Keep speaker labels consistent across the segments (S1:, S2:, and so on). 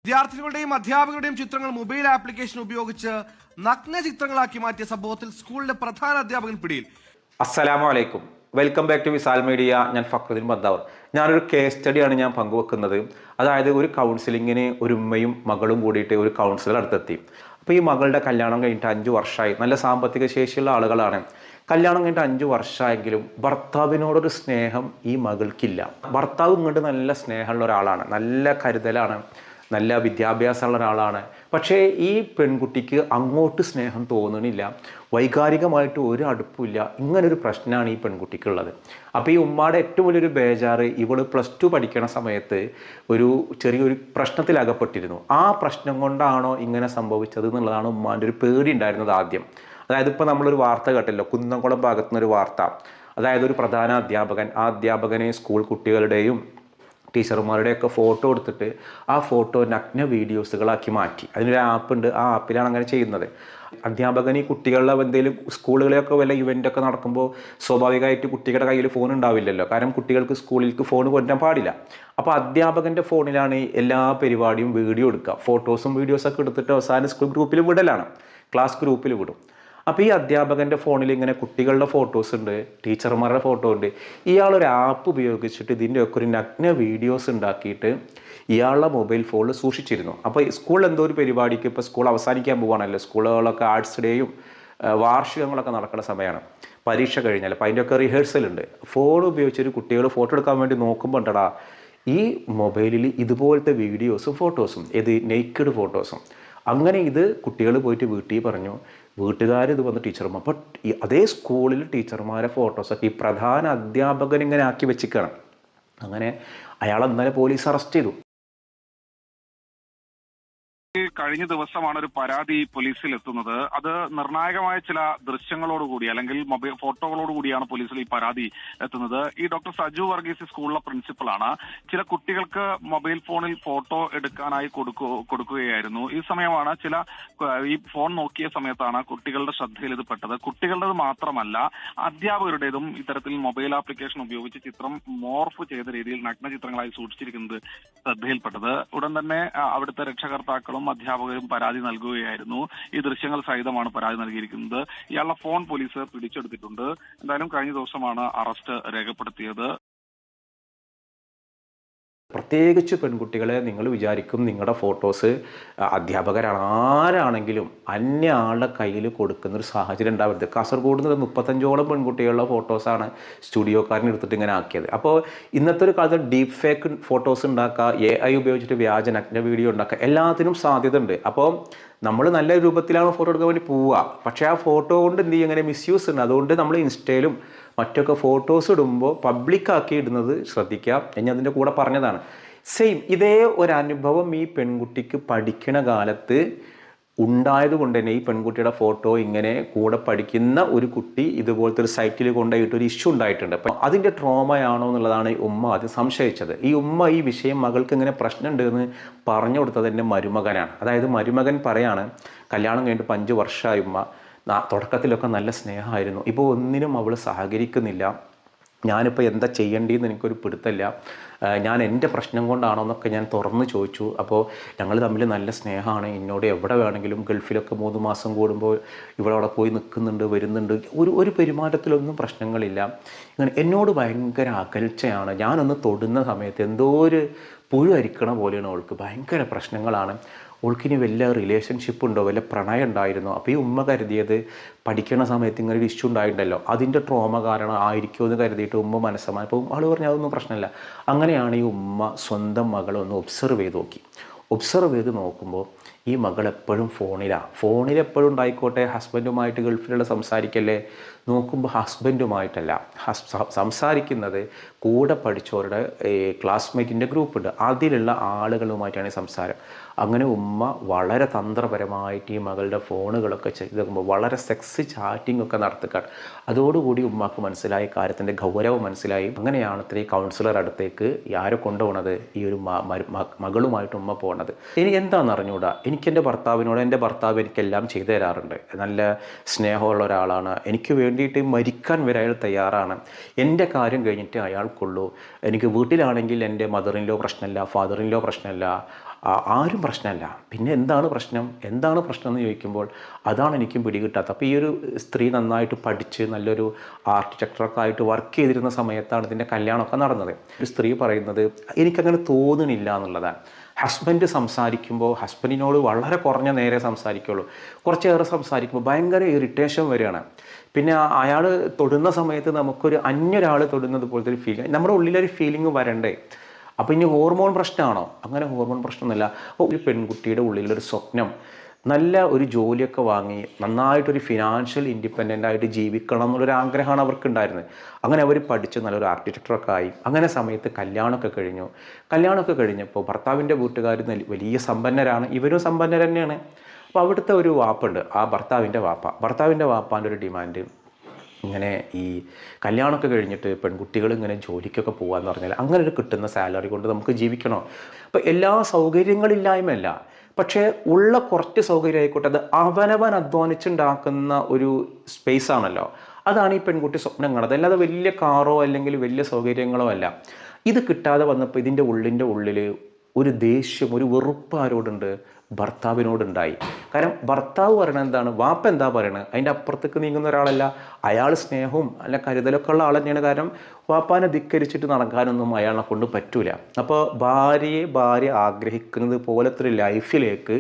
S1: വിദ്യാർത്ഥികളുടെയും അധ്യാപകരുടെയും ചിത്രങ്ങൾ മൊബൈൽ ആപ്ലിക്കേഷൻ ഉപയോഗിച്ച് നഗ്ന ചിത്രങ്ങളാക്കി മാറ്റിയ സംഭവത്തിൽ സ്കൂളിലെ പ്രധാന അധ്യാപകൻ പിടിയിൽ.
S2: അസ്സലാമു അലൈക്കും, welcome back to Visal media. ഞാൻ ഫക്രുദ്ദീൻ ബന്താവർ. ഞാനൊരു കേസ് സ്റ്റഡിയാണ് ഞാൻ പങ്കുവെക്കുന്നത്. അതായത് ഒരു കൗൺസിലിങ്ങിന് ഒരു ഉമ്മയും മകളും കൂടിയിട്ട് ഒരു കൗൺസിലർ അടുത്തെത്തി. അപ്പോൾ ഈ മകളുടെ കല്യാണം കഴിഞ്ഞിട്ട് 5 വർഷമായി. നല്ല സാമ്പത്തിക ശേഷിയുള്ള ആളുകളാണ്. കല്യാണം കഴിഞ്ഞിട്ട് 5 വർഷമായെങ്കിലും ഭർത്താവിനോടൊരു സ്നേഹം ഈ മകൾക്കില്ല. ഭർത്താവ് ഇങ്ങോട്ട് നല്ല സ്നേഹമുള്ള ഒരാളാണ്, നല്ല കരുതലാണ്, നല്ല വിദ്യാഭ്യാസമുള്ള ഒരാളാണ്. പക്ഷേ ഈ പെൺകുട്ടിക്ക് അങ്ങോട്ട് സ്നേഹം തോന്നണില്ല, വൈകാരികമായിട്ട് ഒരു അടുപ്പില്ല. ഇങ്ങനൊരു പ്രശ്നമാണ് ഈ പെൺകുട്ടിക്കുള്ളത്. അപ്പോൾ ഈ ഉമ്മയുടെ ഏറ്റവും വലിയൊരു ബേജാറ്, ഇവൾ +2 പഠിക്കണ സമയത്ത് ഒരു ചെറിയൊരു പ്രശ്നത്തിലകപ്പെട്ടിരുന്നു. ആ പ്രശ്നം കൊണ്ടാണോ ഇങ്ങനെ സംഭവിച്ചത് എന്നുള്ളതാണ് ഉമ്മാൻ്റെ ഒരു പേടി ഉണ്ടായിരുന്നത് ആദ്യം. അതായത് ഇപ്പോൾ നമ്മളൊരു വാർത്ത കേട്ടല്ലോ, കുന്നംകുളം ഭാഗത്തു നിന്നൊരു വാർത്ത. അതായത് ഒരു പ്രധാന അധ്യാപകൻ, ആ അധ്യാപകനെ സ്കൂൾ കുട്ടികളുടെയും ടീച്ചർമാരുടെയൊക്കെ ഫോട്ടോ എടുത്തിട്ട് ആ ഫോട്ടോ നഗ്ന വീഡിയോസുകളാക്കി മാറ്റി. അതിനൊരു ആപ്പുണ്ട്, ആ ആപ്പിലാണ് അങ്ങനെ ചെയ്യുന്നത്. അധ്യാപകൻ ഈ കുട്ടികളുടെ എന്തെങ്കിലും സ്കൂളുകളിലൊക്കെ വല്ല ഇവൻ്റൊക്കെ നടക്കുമ്പോൾ സ്വാഭാവികമായിട്ട് കുട്ടികളുടെ കയ്യിൽ ഫോൺ ഉണ്ടാവില്ലല്ലോ, കാരണം കുട്ടികൾക്ക് സ്കൂളിലേക്ക് ഫോൺ കൊണ്ടുവരാൻ പാടില്ല. അപ്പോൾ അധ്യാപകൻ്റെ ഫോണിലാണ് എല്ലാ പരിപാടിയും വീഡിയോ എടുക്കുക. ഫോട്ടോസും വീഡിയോസൊക്കെ എടുത്തിട്ട് അവസാനം സ്കൂൾ ഗ്രൂപ്പിൽ വിടലാണ്, ക്ലാസ് ഗ്രൂപ്പിൽ വിടും. അപ്പോൾ ഈ അധ്യാപകൻ്റെ ഫോണിൽ ഇങ്ങനെ കുട്ടികളുടെ ഫോട്ടോസ് ഉണ്ട്, ടീച്ചർമാരുടെ ഫോട്ടോ ഉണ്ട്. ഇയാളൊരു ആപ്പ് ഉപയോഗിച്ചിട്ട് ഇതിൻ്റെയൊക്കെ ഒരു നഗ്ന വീഡിയോസ് ഉണ്ടാക്കിയിട്ട് ഇയാളുടെ മൊബൈൽ ഫോണിൽ സൂക്ഷിച്ചിരുന്നു. അപ്പോൾ സ്കൂളിൽ എന്തോ ഒരു പരിപാടിക്ക്, ഇപ്പോൾ സ്കൂൾ അവസാനിക്കാൻ പോവുകയാണല്ലോ, സ്കൂളുകളൊക്കെ ആർട്സ് ഡേയും വാർഷികങ്ങളൊക്കെ നടക്കുന്ന സമയമാണ്, പരീക്ഷ കഴിഞ്ഞാൽ. അപ്പോൾ അതിൻ്റെയൊക്കെ റിഹേഴ്സൽ ഉണ്ട്. ഫോൺ ഉപയോഗിച്ചൊരു കുട്ടികൾ ഫോട്ടോ എടുക്കാൻ വേണ്ടി നോക്കുമ്പോൾ ഉണ്ടടാ ഈ മൊബൈലിൽ ഇതുപോലത്തെ വീഡിയോസും ഫോട്ടോസും, ഇത് നെയ്ക്കഡ് ഫോട്ടോസും. അങ്ങനെ ഇത് കുട്ടികൾ പോയിട്ട് വീട്ടിൽ പറഞ്ഞു. വീട്ടുകാർ ഇത് വന്ന് ടീച്ചർമാർ, അപ്പോൾ അതേ സ്കൂളിൽ ടീച്ചർമാരെ ഫോട്ടോസൊക്കെ ഈ പ്രധാന അധ്യാപകൻ ഇങ്ങനെ ആക്കി വെച്ചിരിക്കണം. അങ്ങനെ അയാൾ എന്നാലും പോലീസ് അറസ്റ്റ് ചെയ്തു.
S3: കഴിഞ്ഞ ദിവസമാണ് ഒരു പരാതി പോലീസിൽ എത്തുന്നത്. അത് നിർണായകമായ ചില ദൃശ്യങ്ങളോടുകൂടി അല്ലെങ്കിൽ മൊബൈൽ ഫോട്ടോകളോടുകൂടിയാണ് പോലീസിൽ ഈ പരാതി എത്തുന്നത്. ഈ ഡോക്ടർ സജു വർഗീസ് സ്കൂളിലെ പ്രിൻസിപ്പളാണ്. ചില കുട്ടികൾക്ക് മൊബൈൽ ഫോണിൽ ഫോട്ടോ എടുക്കാനായി കൊടുക്കുകയായിരുന്നു. ഈ സമയമാണ് ഈ ഫോൺ നോക്കിയ സമയത്താണ് കുട്ടികളുടെ ശ്രദ്ധയിൽ ഇത് പെട്ടത്. കുട്ടികളുടേത് മാത്രമല്ല, അധ്യാപകരുടേതും ഇത്തരത്തിൽ മൊബൈൽ ആപ്ലിക്കേഷൻ ഉപയോഗിച്ച് ചിത്രം മോർഫ് ചെയ്ത രീതിയിൽ നഗ്ന ചിത്രങ്ങളായി സൂക്ഷിച്ചിരിക്കുന്നത് ശ്രദ്ധയിൽപ്പെട്ടത്. ഉടൻ തന്നെ അവിടുത്തെ രക്ഷകർത്താക്കളും അധ്യാപകരും പരാതി നൽകുകയായിരുന്നു. ഈ ദൃശ്യങ്ങൾ സഹിതമാണ് പരാതി നൽകിയിരിക്കുന്നത്. ഇയാളുടെ ഫോൺ പോലീസ് പിടിച്ചെടുത്തിട്ടുണ്ട്. എന്തായാലും കഴിഞ്ഞ ദിവസമാണ് അറസ്റ്റ് രേഖപ്പെടുത്തിയത്.
S2: പ്രത്യേകിച്ച് പെൺകുട്ടികളെ നിങ്ങൾ വിചാരിക്കും നിങ്ങളുടെ ഫോട്ടോസ് അധ്യാപകരാണ്, ആരാണെങ്കിലും അന്യ ആളുടെ കയ്യിൽ കൊടുക്കുന്നൊരു സാഹചര്യം ഉണ്ടാവരുത്. കാസർഗോഡ് നിന്ന് 35ഓളം പെൺകുട്ടികളുടെ ഫോട്ടോസാണ് സ്റ്റുഡിയോക്കാരൻ എടുത്തിട്ട് ഇങ്ങനെ ആക്കിയത്. അപ്പോൾ ഇന്നത്തെ ഒരു കാലത്ത് ഡീപ്പ് ഫേക്ക് ഫോട്ടോസ് ഉണ്ടാക്കുക, AI ഉപയോഗിച്ചിട്ട് വ്യാജ നഗ്ന വീഡിയോ ഉണ്ടാക്കുക, എല്ലാത്തിനും സാധ്യത ഉണ്ട്. അപ്പോൾ നമ്മൾ നല്ല രൂപത്തിലാണ് ഫോട്ടോ എടുക്കാൻ വേണ്ടി പോവുക, പക്ഷേ ആ ഫോട്ടോ കൊണ്ട് എന്ത് ചെയ്യും, അങ്ങനെ മിസ്യൂസ് ഉണ്ട്. അതുകൊണ്ട് നമ്മൾ ഇൻസ്റ്റയിലും മറ്റൊക്കെ ഫോട്ടോസ് ഇടുമ്പോൾ പബ്ലിക്കാക്കി ഇടുന്നത് ശ്രദ്ധിക്കുക. ഞാൻ അതിൻ്റെ കൂടെ പറഞ്ഞതാണ്. സെയിം ഇതേ ഒരു അനുഭവം ഈ പെൺകുട്ടിക്ക് പഠിക്കണ കാലത്ത് ഉണ്ടായതുകൊണ്ട് തന്നെ ഈ പെൺകുട്ടിയുടെ ഫോട്ടോ ഇങ്ങനെ കൂടെ പഠിക്കുന്ന ഒരു കുട്ടി ഇതുപോലത്തെ ഒരു സൈറ്റിൽ കൊണ്ടുപോയിട്ട് ഒരു ഇഷ്യൂ ഉണ്ടായിട്ടുണ്ട്. അപ്പം അതിൻ്റെ ട്രോമയാണോ എന്നുള്ളതാണ് ഈ ഉമ്മ ആദ്യം സംശയിച്ചത്. ഈ ഉമ്മ ഈ വിഷയം മകൾക്ക് ഇങ്ങനെ പ്രശ്നമുണ്ട് എന്ന് പറഞ്ഞു കൊടുത്തത് എൻ്റെ മരുമകനാണ്. അതായത് മരുമകൻ പറയാണ്, കല്യാണം കഴിഞ്ഞിട്ട് 5 വർഷമായി ഉമ്മ, തുടക്കത്തിലൊക്കെ നല്ല സ്നേഹമായിരുന്നു, ഇപ്പോൾ ഒന്നിനും അവൾ സഹകരിക്കുന്നില്ല, ഞാനിപ്പോൾ എന്താ ചെയ്യേണ്ടതെന്ന് എനിക്കൊരു പിടുത്തമില്ല, ഞാൻ എൻ്റെ പ്രശ്നം കൊണ്ടാണോ എന്നൊക്കെ ഞാൻ തുറന്ന് ചോദിച്ചു. അപ്പോൾ ഞങ്ങൾ തമ്മിൽ നല്ല സ്നേഹമാണ്, എന്നോട് എവിടെ വേണമെങ്കിലും, ഗൾഫിലൊക്കെ 3 മാസം കൂടുമ്പോൾ ഇവളവിടെ പോയി നിൽക്കുന്നുണ്ട്, വരുന്നുണ്ട്, ഒരു പെരുമാറ്റത്തിലൊന്നും പ്രശ്നങ്ങളില്ല. ഇങ്ങനെ എന്നോട് ഭയങ്കര അകൽച്ചയാണ്, ഞാനൊന്ന് തൊടുന്ന സമയത്ത് എന്തോ ഒരു പുഴു അരിക്കണ പോലെയാണ്, അവൾക്ക് ഭയങ്കര പ്രശ്നങ്ങളാണ്, അവൾക്കിനി വല്ല റിലേഷൻഷിപ്പ് ഉണ്ടോ, വല്ല പ്രണയം ഉണ്ടായിരുന്നോ. അപ്പോൾ ഈ ഉമ്മ കരുതിയത് പഠിക്കണ സമയത്ത് ഇങ്ങനെ ഒരു ഇഷ്യൂ ഉണ്ടായിട്ടുണ്ടല്ലോ, അതിൻ്റെ ട്രോമ കാരണം ആയിരിക്കുമോ എന്ന് കരുതിയിട്ട് ഉമ്മ മനസ്സമായി. അപ്പോൾ ആൾ പറഞ്ഞു അതൊന്നും പ്രശ്നമില്ല. അങ്ങനെയാണ് ഈ ഉമ്മ സ്വന്തം മകളെ ഒന്ന് ഒബ്സർവ് ചെയ്ത് നോക്കി. ഒബ്സർവ് ചെയ്ത് നോക്കുമ്പോൾ ഈ മകൾ എപ്പോഴും ഫോണിലെപ്പോഴും ഉണ്ടായിക്കോട്ടെ, ഹസ്ബൻഡുമായിട്ട് ഗൾഫിലുള്ള സംസാരിക്കല്ലേ, നോക്കുമ്പോൾ ഹസ്ബൻഡുമായിട്ടല്ല സംസാരിക്കുന്നത്, കൂടെ പഠിച്ചവരുടെ ക്ലാസ്മേറ്റിൻ്റെ ഗ്രൂപ്പുണ്ട്, അതിലുള്ള ആളുകളുമായിട്ടാണ് സംസാരം. അങ്ങനെ ഉമ്മ വളരെ തന്ത്രപരമായിട്ട് ഈ മകളുടെ ഫോണുകളൊക്കെ ചെയ്ത് നോക്കുമ്പോൾ വളരെ സെക്സി ചാറ്റിംഗ് ഒക്കെ നടത്തുകയാണ്. അതോടുകൂടി ഉമ്മക്ക് മനസ്സിലായി, കാര്യത്തിൻ്റെ ഗൗരവം മനസ്സിലായി. അങ്ങനെയാണ് ഇത്രയും കൗൺസിലർ അടുത്തേക്ക് ആരെ കൊണ്ടുപോകണത്, ഈ ഒരു മകളുമായിട്ട് ഉമ്മ പോകണത്. ഇനി എന്താണെന്ന് അറിഞ്ഞുകൂടാ, എനിക്കെൻ്റെ ഭർത്താവിനോട്, എൻ്റെ ഭർത്താവ് എനിക്കെല്ലാം ചെയ്തു തരാറുണ്ട്, നല്ല സ്നേഹമുള്ള ഒരാളാണ്, എനിക്ക് വേണ്ടിയിട്ട് മരിക്കാൻ വരെ അയാൾ തയ്യാറാണ്, എൻ്റെ കാര്യം കഴിഞ്ഞിട്ട് അയാൾക്കുള്ളൂ, എനിക്ക് വീട്ടിലാണെങ്കിൽ എൻ്റെ മദർ ഇൻ ലോ പ്രശ്നമില്ല, ഫാദർ ഇൻ ലോ പ്രശ്നമില്ല, ആരും പ്രശ്നമല്ല. പിന്നെ എന്താണ് പ്രശ്നം എന്ന് ചോദിക്കുമ്പോൾ അതാണ് എനിക്കും പിടികിട്ടാത്ത. അപ്പോൾ ഈ ഒരു സ്ത്രീ നന്നായിട്ട് പഠിച്ച് നല്ലൊരു ആർക്കിടെക്ടറൊക്കെ ആയിട്ട് വർക്ക് ചെയ്തിരുന്ന സമയത്താണ് ഇതിൻ്റെ കല്യാണമൊക്കെ നടന്നത്. ഒരു സ്ത്രീ പറയുന്നത് എനിക്കങ്ങനെ തോന്നുന്നില്ല എന്നുള്ളതാണ്. ഹസ്ബൻഡ് സംസാരിക്കുമ്പോൾ ഹസ്ബൻഡിനോട് വളരെ കുറഞ്ഞ നേരെ സംസാരിക്കുള്ളൂ. കുറച്ചേറെ സംസാരിക്കുമ്പോൾ ഭയങ്കര ഇറിറ്റേഷൻ വരികയാണ്. പിന്നെ അയാൾ തൊടുന്ന സമയത്ത് നമുക്കൊരു അന്യൊരാൾ തൊടുന്നത് പോലത്തെ ഒരു ഫീലിംഗ്, നമ്മുടെ ഉള്ളിലൊരു ഫീലിംഗ് വരണ്ടേ. അപ്പോൾ ഇനി ഹോർമോൺ പ്രശ്നമാണോ? അങ്ങനെ ഹോർമോൺ പ്രശ്നമൊന്നുമില്ല. അപ്പോൾ ഒരു പെൺകുട്ടിയുടെ ഉള്ളിലൊരു സ്വപ്നം നല്ല ഒരു ജോലിയൊക്കെ വാങ്ങി നന്നായിട്ടൊരു ഫിനാൻഷ്യൽ ഇൻഡിപെൻഡൻ്റ് ആയിട്ട് ജീവിക്കണം എന്നുള്ളൊരു ആഗ്രഹമാണ് അവർക്കുണ്ടായിരുന്നത്. അങ്ങനെ അവർ പഠിച്ച് നല്ലൊരു ആർക്കിടെക്ടറൊക്കെ ആയി. അങ്ങനെ സമയത്ത് കല്യാണമൊക്കെ കഴിഞ്ഞപ്പോൾ ഭർത്താവിൻ്റെ വീട്ടുകാർ വലിയ സമ്പന്നരാണ്, ഇവരും സമ്പന്നർ തന്നെയാണ്. അപ്പോൾ അവിടുത്തെ ഒരു വാപ്പുണ്ട്, ആ ഭർത്താവിൻ്റെ വാപ്പാൻ്റെ ഒരു ഡിമാൻഡ് ഇങ്ങനെ ഈ കല്യാണമൊക്കെ കഴിഞ്ഞിട്ട് പെൺകുട്ടികൾ ഇങ്ങനെ ജോലിക്കൊക്കെ പോകാമെന്ന് പറഞ്ഞാൽ അങ്ങനെ ഒരു കിട്ടുന്ന സാലറി കൊണ്ട് നമുക്ക് ജീവിക്കണോ? അപ്പോൾ എല്ലാ സൗകര്യങ്ങളില്ലായ്മയല്ല, പക്ഷേ ഉള്ള കുറച്ച് സൗകര്യം ആയിക്കോട്ടെ, അത് അവനവൻ അധ്വാനിച്ചുണ്ടാക്കുന്ന ഒരു സ്പേസ് ആണല്ലോ. അതാണ് ഈ പെൺകുട്ടി സ്വപ്നം കാണുന്നത്, അല്ലാതെ വലിയ കാറോ അല്ലെങ്കിൽ വലിയ സൗകര്യങ്ങളോ അല്ല. ഇത് കിട്ടാതെ വന്നപ്പോൾ ഇതിൻ്റെ ഉള്ളിൽ ഒരു ദേഷ്യം, ഒരു വെറുപ്പ് ആരോടുണ്ട്? ഭർത്താവിനോടുണ്ടായി. കാരണം ഭർത്താവ് പറയണത് എന്താണ്, വാപ്പ എന്താ പറയണത്, അതിൻ്റെ അപ്പുറത്തേക്ക് നീങ്ങുന്ന ഒരാളല്ല. അയാൾ സ്നേഹവും അല്ല കരുതലൊക്കെ ഉള്ള ആൾ തന്നെയാണ്. കാരണം വാപ്പാനെ ധിക്കരിച്ചിട്ട് നടക്കാനൊന്നും അയാളെ കൊണ്ട് പറ്റൂല. അപ്പോൾ ഭാര്യ ആഗ്രഹിക്കുന്നത് പോലത്തെ ഒരു ലൈഫിലേക്ക്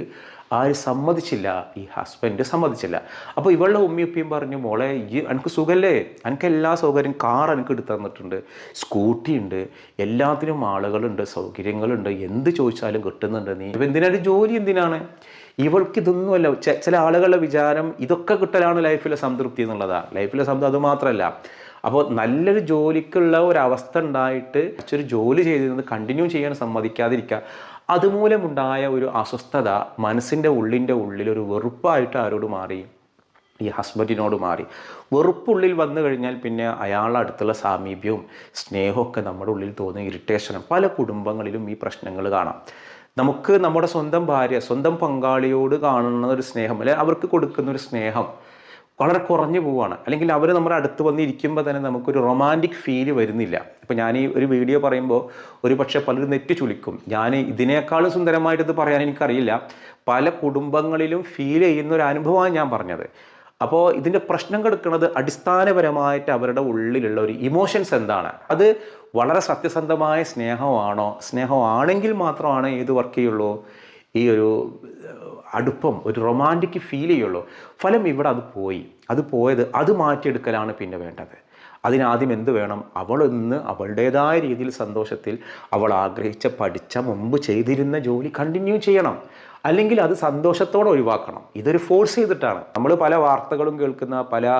S2: ആരും സമ്മതിച്ചില്ല, ഈ ഹസ്ബൻഡ് സമ്മതിച്ചില്ല. അപ്പോൾ ഇവളുടെ ഉമ്മയും പറഞ്ഞു, മോളെ എനിക്ക് സുഖമല്ലേ, എനിക്ക് എല്ലാ സൗകര്യം, കാർ എനിക്ക് എടുത്തു തന്നിട്ടുണ്ട്, സ്കൂട്ടി ഉണ്ട്, എല്ലാത്തിനും ആളുകളുണ്ട്, സൗകര്യങ്ങളുണ്ട്, എന്ത് ചോദിച്ചാലും കിട്ടുന്നുണ്ട്, നീ എന്തിനാണ് ജോലി, എന്തിനാണ്? ഇവൾക്ക് ഇതൊന്നുമല്ല. ചില ആളുകളുടെ വിചാരം ഇതൊക്കെ കിട്ടലാണ് ലൈഫിലെ സംതൃപ്തി എന്നുള്ളതാണ്. ലൈഫിലെ സംതൃപ്തി അത് മാത്രമല്ല. അപ്പോൾ നല്ലൊരു ജോലിക്കുള്ള ഒരവസ്ഥ ഉണ്ടായിട്ട് ഒരു ജോലി ചെയ്തിരുന്നത് കണ്ടിന്യൂ ചെയ്യാൻ സമ്മതിക്കാതിരിക്കുക, അതുമൂലമുണ്ടായ ഒരു അസ്വസ്ഥത മനസ്സിൻ്റെ ഉള്ളിലൊരു വെറുപ്പായിട്ട് ആരോട് മാറി? ഈ ഹസ്ബൻഡിനോട് മാറി. വെറുപ്പുള്ളിൽ വന്നു കഴിഞ്ഞാൽ പിന്നെ അയാളുടെ അടുത്തുള്ള സാമീപ്യവും സ്നേഹമൊക്കെ നമ്മുടെ ഉള്ളിൽ തോന്നുന്ന ഇറിറ്റേഷനും പല കുടുംബങ്ങളിലും ഈ പ്രശ്നങ്ങൾ കാണാം. നമുക്ക് നമ്മുടെ സ്വന്തം ഭാര്യ, സ്വന്തം പങ്കാളിയോട് കാണുന്ന ഒരു സ്നേഹം, അല്ലെങ്കിൽ അവർക്ക് കൊടുക്കുന്ന ഒരു സ്നേഹം വളരെ കുറഞ്ഞു പോവുകയാണ്. അല്ലെങ്കിൽ അവർ നമ്മുടെ അടുത്ത് വന്നിരിക്കുമ്പോൾ തന്നെ നമുക്കൊരു റൊമാൻറ്റിക് ഫീല് വരുന്നില്ല. ഇപ്പോൾ ഞാൻ ഈ ഒരു വീഡിയോ പറയുമ്പോൾ ഒരു പക്ഷേ പലരും നെറ്റ് ചുളിക്കും, ഞാൻ ഇതിനേക്കാളും സുന്ദരമായിട്ട് ഇത് പറയാൻ എനിക്കറിയില്ല. പല കുടുംബങ്ങളിലും ഫീൽ ചെയ്യുന്ന ഒരു അനുഭവമാണ് ഞാൻ പറഞ്ഞത്. അപ്പോൾ ഇതിൻ്റെ പ്രശ്നം കിടക്കുന്നത് അടിസ്ഥാനപരമായിട്ട് അവരുടെ ഉള്ളിലുള്ള ഒരു ഇമോഷൻസ് എന്താണ്, അത് വളരെ സത്യസന്ധമായ സ്നേഹമാണെങ്കിൽ മാത്രമാണ് ഇത് വർക്ക് ചെയ്യുള്ളൂ, ഈ ഒരു അടുപ്പം, ഒരു റൊമാൻറ്റിക് ഫീൽ ചെയ്യുള്ളൂ. ഫലം ഇവിടെ അത് പോയത് അത് മാറ്റിയെടുക്കലാണ് പിന്നെ വേണ്ടത്. അതിനാദ്യം എന്ത് വേണം? അവളൊന്ന് അവളുടേതായ രീതിയിൽ സന്തോഷത്തിൽ അവൾ ആഗ്രഹിച്ച, പഠിച്ച, മുമ്പ് ചെയ്തിരുന്ന ജോലി കണ്ടിന്യൂ ചെയ്യണം. അല്ലെങ്കിൽ അത് സന്തോഷത്തോടെ ഒഴിവാക്കണം. ഇതൊരു ഫോഴ്സ് ചെയ്തിട്ടാണ്. നമ്മൾ പല വാർത്തകളും കേൾക്കുന്ന പല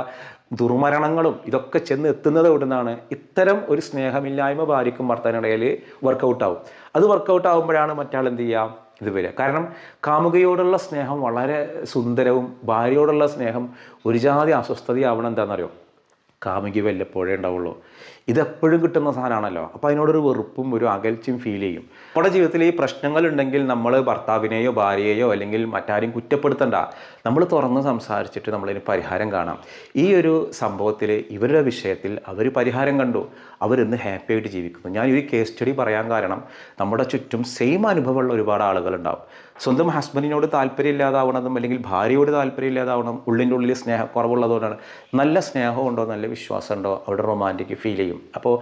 S2: ദുർമരണങ്ങളും ഇതൊക്കെ ചെന്ന് എത്തുന്നത് എവിടുന്നാണ്? ഇത്തരം ഒരു സ്നേഹമില്ലായ്മ ഭാര്യയ്ക്കും ഭർത്താവിനിടയിൽ വർക്കൗട്ടാവും. അത് വർക്കൗട്ട് ആകുമ്പോഴാണ് മറ്റാൾ എന്ത് ചെയ്യുക, ഇത് വരിക. കാരണം കാമുകയോടുള്ള സ്നേഹം വളരെ സുന്ദരവും ഭാര്യയോടുള്ള സ്നേഹം ഒരു ജാതി അസ്വസ്ഥതയാവണം. എന്താണെന്നറിയോ? കാമുകി വല്ലപ്പോഴേ ഉണ്ടാവുള്ളൂ. ഇതെപ്പോഴും കിട്ടുന്ന സാധനമാണല്ലോ. അപ്പോൾ അതിനോടൊരു വെറുപ്പും ഒരു അകൽച്ചയും ഫീൽ ചെയ്യും. നമ്മുടെ ജീവിതത്തിൽ ഈ പ്രശ്നങ്ങളുണ്ടെങ്കിൽ നമ്മൾ ഭർത്താവിനെയോ ഭാര്യയെയോ അല്ലെങ്കിൽ മറ്റാരെയും കുറ്റപ്പെടുത്തണ്ട. നമ്മൾ തുറന്ന് സംസാരിച്ചിട്ട് നമ്മളതിന് പരിഹാരം കാണാം. ഈ ഒരു സംഭവത്തിൽ ഇവരുടെ വിഷയത്തിൽ അവർ പരിഹാരം കണ്ടു, അവരിന്ന് ഹാപ്പി ആയിട്ട് ജീവിക്കുന്നു. ഞാൻ ഈ കേസ് സ്റ്റഡി പറയാൻ കാരണം നമ്മുടെ ചുറ്റും സെയിം അനുഭവമുള്ള ഒരുപാട് ആളുകളുണ്ടാവും. സ്വന്തം ഹസ്ബൻഡിനോട് താല്പര്യമില്ലാതാവണതും അല്ലെങ്കിൽ ഭാര്യയോട് താല്പര്യമില്ലാതാവണം, ഉള്ളിൻ്റെ ഉള്ളിൽ സ്നേഹക്കുറവുള്ളതുകൊണ്ടാണ്. നല്ല സ്നേഹമുണ്ടോ, നല്ല വിശ്വാസമുണ്ടോ, അവിടെ റൊമാൻറ്റിക് ഫീൽ ചെയ്യും. അപ്പോൾ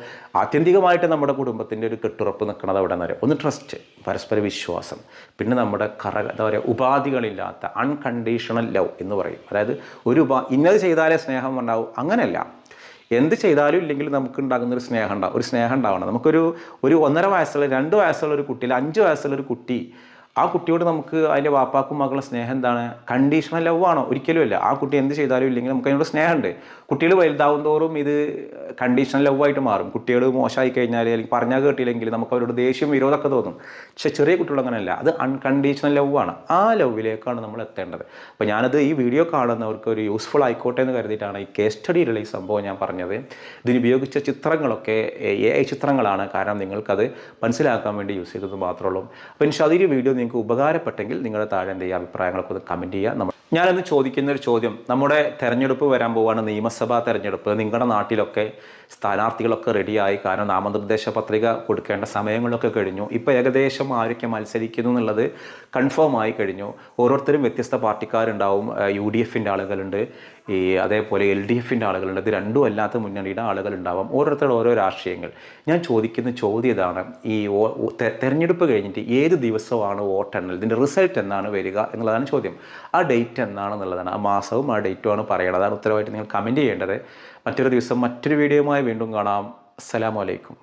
S2: ആത്യന്തികമായിട്ട് നമ്മുടെ കുടുംബത്തിൻ്റെ ഒരു കെട്ടുറപ്പ് നിൽക്കുന്നത് അവിടെ നിന്ന് ഒന്ന് ട്രസ്റ്റ്, പരസ്പര വിശ്വാസം, പിന്നെ നമ്മുടെ എന്താ പറയുക, ഉപാധികളില്ലാത്ത അൺകണ്ടീഷണൽ ലവ് എന്ന് പറയും. അതായത് ഇന്നത് ചെയ്താലേ സ്നേഹം ഉണ്ടാവും, അങ്ങനെയല്ല. എന്ത് ചെയ്താലും ഇല്ലെങ്കിൽ നമുക്ക് ഉണ്ടാകുന്ന ഒരു സ്നേഹം ഉണ്ടാവണം. നമുക്കൊരു 1.5 വയസ്സുള്ള 2 വയസ്സുള്ള ഒരു കുട്ടി, 5 വയസ്സുള്ള ഒരു കുട്ടി, ആ കുട്ടിയോട് നമുക്ക് അതിൻ്റെ വാപ്പാക്കും മക്കളുടെ സ്നേഹം എന്താണ്? കണ്ടീഷണൽ ലവ് ആണോ? ഒരിക്കലും അല്ല. ആ കുട്ടി എന്ത് ചെയ്താലും ഇല്ലെങ്കിൽ നമുക്ക് അതിനോട് സ്നേഹമുണ്ട്. കുട്ടികൾ വലുതാവും തോറും ഇത് കണ്ടീഷണൽ ലവ് ആയിട്ട് മാറും. കുട്ടികൾ മോശമായി കഴിഞ്ഞാൽ അല്ലെങ്കിൽ പറഞ്ഞാൽ കേട്ടില്ലെങ്കിൽ നമുക്ക് അവരോട് ദേഷ്യം, വിരോധമൊക്കെ തോന്നും. പക്ഷെ ചെറിയ കുട്ടികൾ അങ്ങനെയല്ല, അത് അൺകണ്ടീഷണൽ ലവ് ആണ്. ആ ലവിലേക്കാണ് നമ്മൾ എത്തേണ്ടത്. അപ്പോൾ ഞാനത് ഈ വീഡിയോ കാണുന്നവർക്ക് ഒരു യൂസ്ഫുൾ ആയിക്കോട്ടെ എന്ന് കരുതിയിട്ടാണ് ഈ കേസ് സ്റ്റഡിയിലുള്ള ഈ സംഭവം ഞാൻ പറഞ്ഞത്. ഇതിനുപയോഗിച്ച ചിത്രങ്ങളൊക്കെ AI ചിത്രങ്ങളാണ്. കാരണം നിങ്ങൾക്കത് മനസ്സിലാക്കാൻ വേണ്ടി യൂസ് ചെയ്തത് മാത്രമേ ഉള്ളൂ. അപ്പോൾ ഇൻഷാ അല്ലാഹ് ഈ വീഡിയോ നിങ്ങൾക്ക് ഉപകാരപ്പെട്ടെങ്കിൽ നിങ്ങളുടെ താഴെ എന്ത് ചെയ്യുക, അഭിപ്രായങ്ങളൊക്കെ ഒന്ന് കമൻറ്റ് ചെയ്യുക. ഞാനിന്ന് ചോദിക്കുന്ന ഒരു ചോദ്യം, നമ്മുടെ തെരഞ്ഞെടുപ്പ് വരാൻ പോവുകയാണ്, നിയമസഭാ തെരഞ്ഞെടുപ്പ്. നിങ്ങളുടെ നാട്ടിലൊക്കെ സ്ഥാനാർത്ഥികളൊക്കെ റെഡിയായി, കാരണം നാമനിർദ്ദേശ പത്രിക കൊടുക്കേണ്ട സമയങ്ങളൊക്കെ കഴിഞ്ഞു. ഇപ്പോൾ ഏകദേശം ആരൊക്കെ മത്സരിക്കുന്നു എന്നുള്ളത് കൺഫേം ആയി കഴിഞ്ഞു. ഓരോരുത്തരും വ്യത്യസ്ത പാർട്ടിക്കാരുണ്ടാവും. UDFൻ്റെ ആളുകളുണ്ട്, അതേപോലെ LDFൻ്റെ ആളുകളുണ്ട്, ഇത് രണ്ടും അല്ലാത്ത മുന്നണിയുടെ ആളുകളുണ്ടാവും. ഓരോരുത്തരുടെ ഓരോ രാഷ്ട്രീയങ്ങൾ. ഞാൻ ചോദിക്കുന്ന ചോദ്യം ഇതാണ്, ഈ തെരഞ്ഞെടുപ്പ് കഴിഞ്ഞിട്ട് ഏത് ദിവസമാണ് വോട്ടെണ്ണൽ, ഇതിൻ്റെ റിസൾട്ട് എന്നാണ് വരിക എന്നുള്ളതാണ് ചോദ്യം. ആ ഡേറ്റ് എന്നാണെന്നുള്ളതാണ്, ആ മാസവും ആ ഡേറ്റുമാണ് പറയണത്. അതാണ് ഉത്തരവായിട്ട് നിങ്ങൾ കമൻറ്റ് ചെയ്യേണ്ടത്. മറ്റൊരു ദിവസം മറ്റൊരു വീഡിയോയുമായി വീണ്ടും കാണാം. അസ്സലാമു അലൈക്കും.